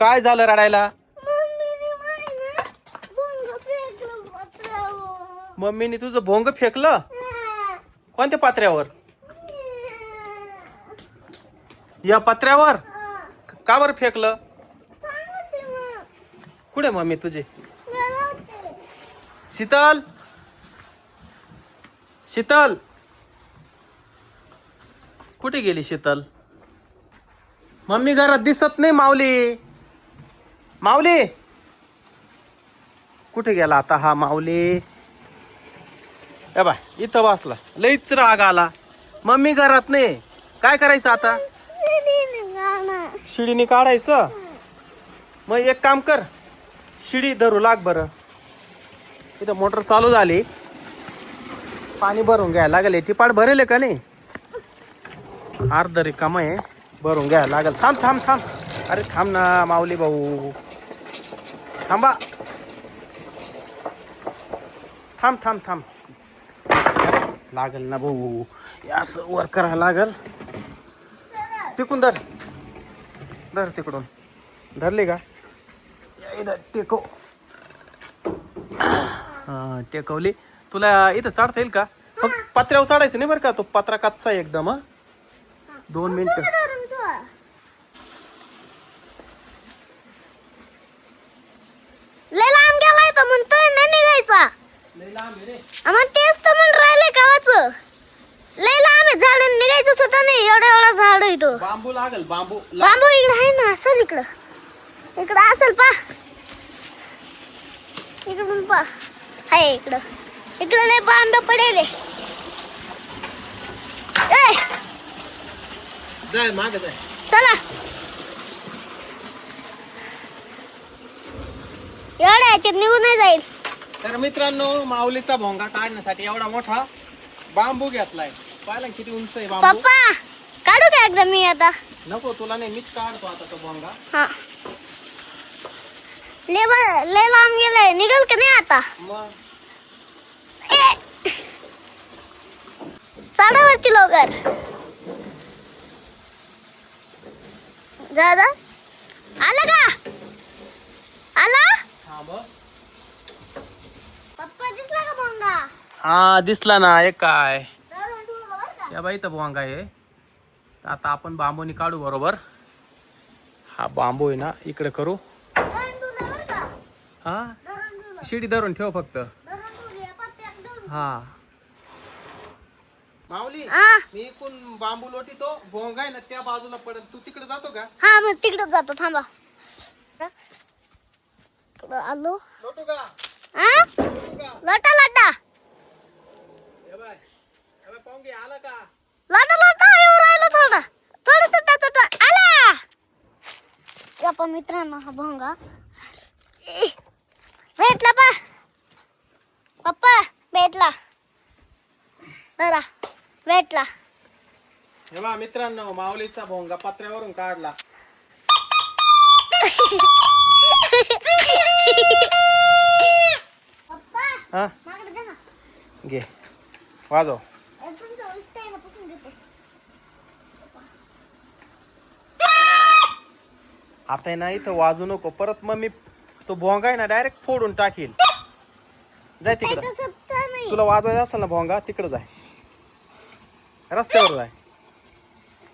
काय झालं रडायला? मम्मीने तुझं भोंग फेकलं? कोणत्या पात्र्यावर? या पत्र्यावर? का बरं फेकलं? कुठे मम्मी तुझे? शीतल, शीतल कुठे गेली शीतल? मम्मी घरात दिसत नाही. माऊली, माऊली कुठे गेला आता हा माऊली? ए बाय, इथं बसला. लईच राग आला. मम्मी घरात नाही. काय करायचं आता? शिडीने काढायचं. मग एक काम कर, शिडी धरू लाग बरं. इथं मोटर चालू झाली, पाणी भरून घ्यायला लागेल. टिपाड भरेल का नाही? अर्ध रिकाम आहे, भरून घ्यायला लागेल. थांब थांब थांब. अरे थांब ना माऊली भाऊ, थांबा. थांब थांब थांब. लागल ना भाऊ, असं वर करायला लागल. तिकून धर, धर तिकडून. धरली का? इथं टेकव. हा टेकवली. तुला इथं चढता येईल का? फक्त पत्र्यावर चढायचं नाही बरं का, तो पत्रा कच्चा आहे एकदम. 2 मिनिटं. लय लांब गेलाय तर म्हणतोय ना निघायचा. लय लांब आहे रे. मग तेच तर म्हणून राहिले कावाचं. लय लांब आहे, झाड निघायचं सुद्धा नाही. एवढा झाड आहे तो. बांबू लागल, बांबू. बांबू इकडे आहे ना, असेल इकडं. इकडं असेल पा. इकडून पा. हाय इकडं. इकडं लय बांबू पडेल. जाय मागे जाय. चला. एवढ्या ह्याच्यात निघून नाही जाईल. तर मित्रांनो, माऊलीचा भोंगा काढण्यासाठी एवढा मोठा बांबू घेतलाय. पाहिला किती उंच आहे बांबू. पप्पा काढू का एकदा मी आता? नको, तुला नाही, मीच काढतो आता तो भोंगा. हा. लय लांब गेलाय, निघल का नाही आता? मग चढावरती लवकर. दादा आला का? आला? पप्पा दिसला का भोंगा? हा दिसला ना. एक काय या बाई, तर भोंगा आहे. आता आपण बांबूनी काढू बरोबर. हा बांबू आहे ना, इकडे करू. हा शिडी धरून ठेव फक्त. हा माऊली, मी इकडून बांबू लोटीतो. भोंगा आहे ना त्या बाजूला पडत. तू तिकडे जातो का? हा मग तिकडे जातो. थांबा. आलो. लोटू का? लोटा लोटा ए बाय, ए बाय पाहुणे आला का? लोटा लोटा येऊ राहिला. थोडा थोडं छोटा आला. गप्पा मित्रांनो, हा भोंगा भेटला पा. पप्पा भेटला. बरा भेटला. हे बा मित्रांनो, माऊलीचा भोंगा पत्र्यावरून काढला. पप्पा हा माकडे दे ना. घे, वाजव. तुमचं उष्ट आहे ना, पुसून देतो. आता आहे ना, इथं वाजू नको परत. मग मी तो भोंगा आहे ना डायरेक्ट फोडून टाकील. जाय तिकडं. तसं तर नाही. तुला वाजवायचा असेल ना भोंगा, तिकडं जाय, रस्त्यावर जाय.